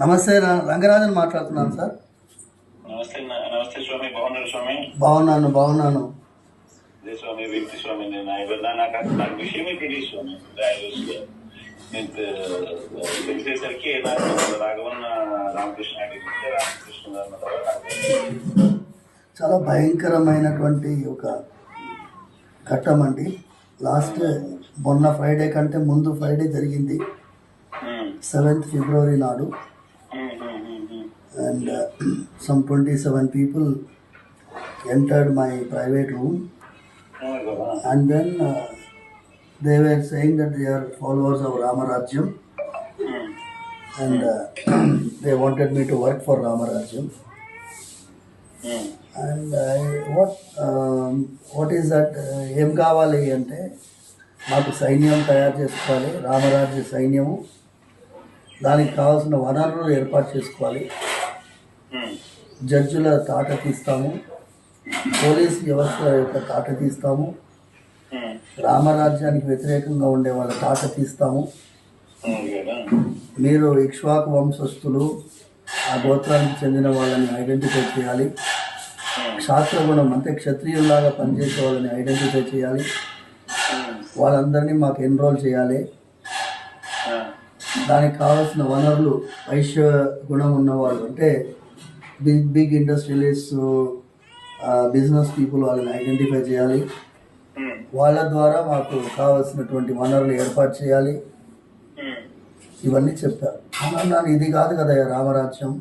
నమస్తే, రంగరాజన్ మాట్లాడుతున్నాను సార్. నమస్తే నమస్తే స్వామి. బాగున్నారు స్వామి? బాగున్నాను అదే స్వామి, వ్యక్తి స్వామి. నాకు విషయమే తెలియదు స్వామి. నేను తెలిసేసరికి నాకు రాఘవన్న రామకృష్ణ చాలా భయంకరమైనటువంటి ఒక ఘట్టం అండి. లాస్ట్ మొన్న ఫ్రైడే కంటే ముందు ఫ్రైడే జరిగింది, 7th February నాడు. And some 27 people entered my private room, and then they were saying that they are followers of Ramarajyam, and they wanted me to work for Ramarajyam. And what is that? ఏం కావాలి అంటే మాకు సైన్యం తయారు చేసుకోవాలి, రామరాజ్య సైన్యము. దానికి కావాల్సిన వనరులు ఏర్పాటు చేసుకోవాలి. జడ్జుల తాట తీస్తాము, పోలీస్ వ్యవస్థ యొక్క తాట తీస్తాము, రామరాజ్యానికి వ్యతిరేకంగా ఉండే వాళ్ళ తాట తీస్తాము. మీరు ఇక్ష్వాకు వంశస్థులు, ఆ గోత్రానికి చెందిన వాళ్ళని ఐడెంటిఫై చేయాలి. క్షాత్రగుణం అంటే క్షత్రియుల్లాగా పనిచేసే వాళ్ళని ఐడెంటిఫై చేయాలి. వాళ్ళందరినీ మాకు ఎన్రోల్ చేయాలి. దానికి కావాల్సిన వనరులు వైశ్య గుణం ఉన్నవాళ్ళు అంటే బిగ్ ఇండస్ట్రియలిస్ట్, బిజినెస్ పీపుల్, వాళ్ళని ఐడెంటిఫై చేయాలి. వాళ్ళ ద్వారా మాకు కావాల్సినటువంటి వనరులు ఏర్పాటు చేయాలి. ఇవన్నీ చెప్పారు. అన్నాను, ఇది కాదు కదా రామరాజ్యం.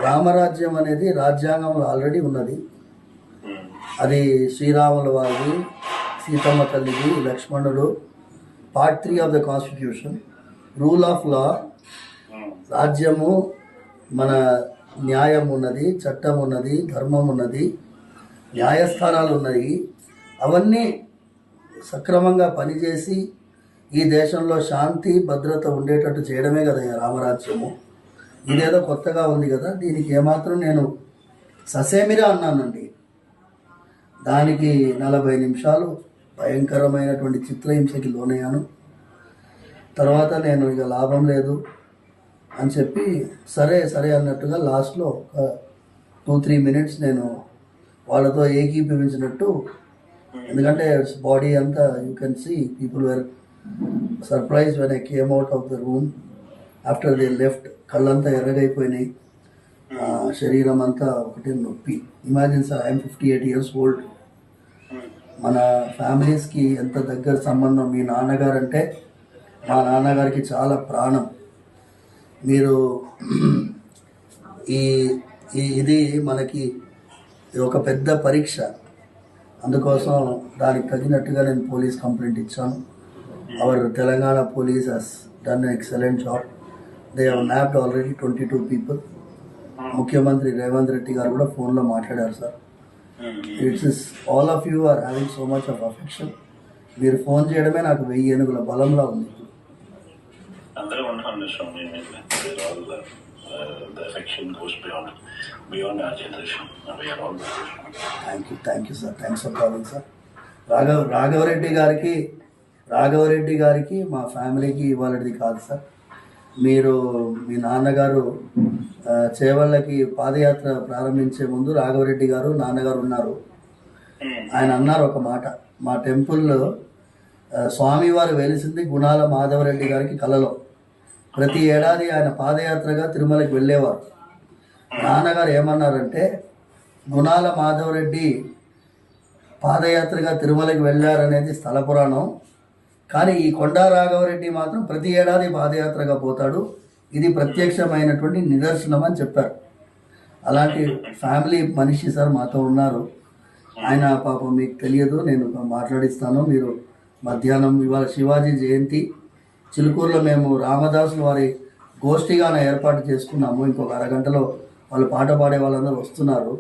రామరాజ్యం అనేది రాజ్యాంగంలో ఆల్రెడీ ఉన్నది. అది శ్రీరాముల వారిది, సీతమ్మ తల్లిది, లక్ష్మణుడు. Part 3 of the Constitution, rule of law. రాజ్యము మన న్యాయం ఉన్నది, చట్టం ఉన్నది, ధర్మం ఉన్నది, న్యాయస్థానాలు ఉన్నాయి. అవన్నీ సక్రమంగా పనిచేసి ఈ దేశంలో శాంతి భద్రత ఉండేటట్టు చేయడమే కదా రామరాజ్యము. ఇదేదో కొత్తగా ఉంది కదా, దీనికి ఏమాత్రం నేను ససేమిరా అన్నానండి. దానికి 40 నిమిషాలు భయంకరమైనటువంటి చిత్రహింసకి లోనయ్యాను. తర్వాత నేను ఇక లాభం లేదు అని చెప్పి సరే అన్నట్టుగా లాస్ట్లో ఒక 2-3 minutes నేను వాళ్ళతో ఏకీభవించినట్టు. ఎందుకంటే బాడీ అంతా you can see people were surprise when I came out of the room after they left. కళ్ళంతా ఎర్రగైపోయినాయి, శరీరం అంతా ఒకటే నొప్పి. Imagine sir, I'm 58 years old. మన ఫ్యామిలీస్కి ఎంత దగ్గర సంబంధం. మీ నాన్నగారు అంటే మా నాన్నగారికి చాలా ప్రాణం. మీరు ఇది మనకి ఒక పెద్ద పరీక్ష. అందుకోసం దానికి తగినట్టుగా నేను పోలీస్ కంప్లైంట్ ఇచ్చాను. Our Telangana police has done excellent job. They have nabbed already 22 people. ముఖ్యమంత్రి రేవంత్ రెడ్డి గారు కూడా ఫోన్లో మాట్లాడారు sir. It's all of you are having so much of affection. మీరు ఫోన్ చేయడమే నాకు 1000 ఏనుగుల బలంలా ఉంది. Thank you sir. Thanks for calling sir. Raghavareddy గారికి మా ఫ్యామిలీకి ఇవ్వాలది కాదు సార్. మీరు మీ నాన్నగారు చేవళ్ళకి పాదయాత్ర ప్రారంభించే ముందు రాఘవరెడ్డి గారు నాన్నగారు ఉన్నారు. ఆయన అన్నారు ఒక మాట, మా టెంపుల్లో స్వామివారు వెలిసింది గుణాల మాధవరెడ్డి గారికి కలలో. ప్రతి ఏడాది ఆయన పాదయాత్రగా తిరుమలకి వెళ్ళేవారు. నాన్నగారు ఏమన్నారంటే, గుణాల మాధవరెడ్డి పాదయాత్రగా తిరుమలకి వెళ్ళారనేది స్థల పురాణం, కానీ ఈ కొండా రాఘవరెడ్డి మాత్రం ప్రతి ఏడాది పాదయాత్రగా పోతాడు, ఇది ప్రత్యక్షమైనటువంటి నిదర్శనం అని చెప్పారు. అలాంటి ఫ్యామిలీ మనిషి సార్ మాతో ఉన్నారు. ఆయన పాపం మీకు తెలియదు, నేను మాట్లాడిస్తాను. మీరు మధ్యాహ్నం, ఇవాళ శివాజీ జయంతి, చిలుకూరులో మేము రామదాసులు వారి గోష్ఠిగా ఏర్పాటు చేసుకున్నాము. ఇంకొక అరగంటలో వాళ్ళు పాట పాడే వాళ్ళందరూ వస్తున్నారు.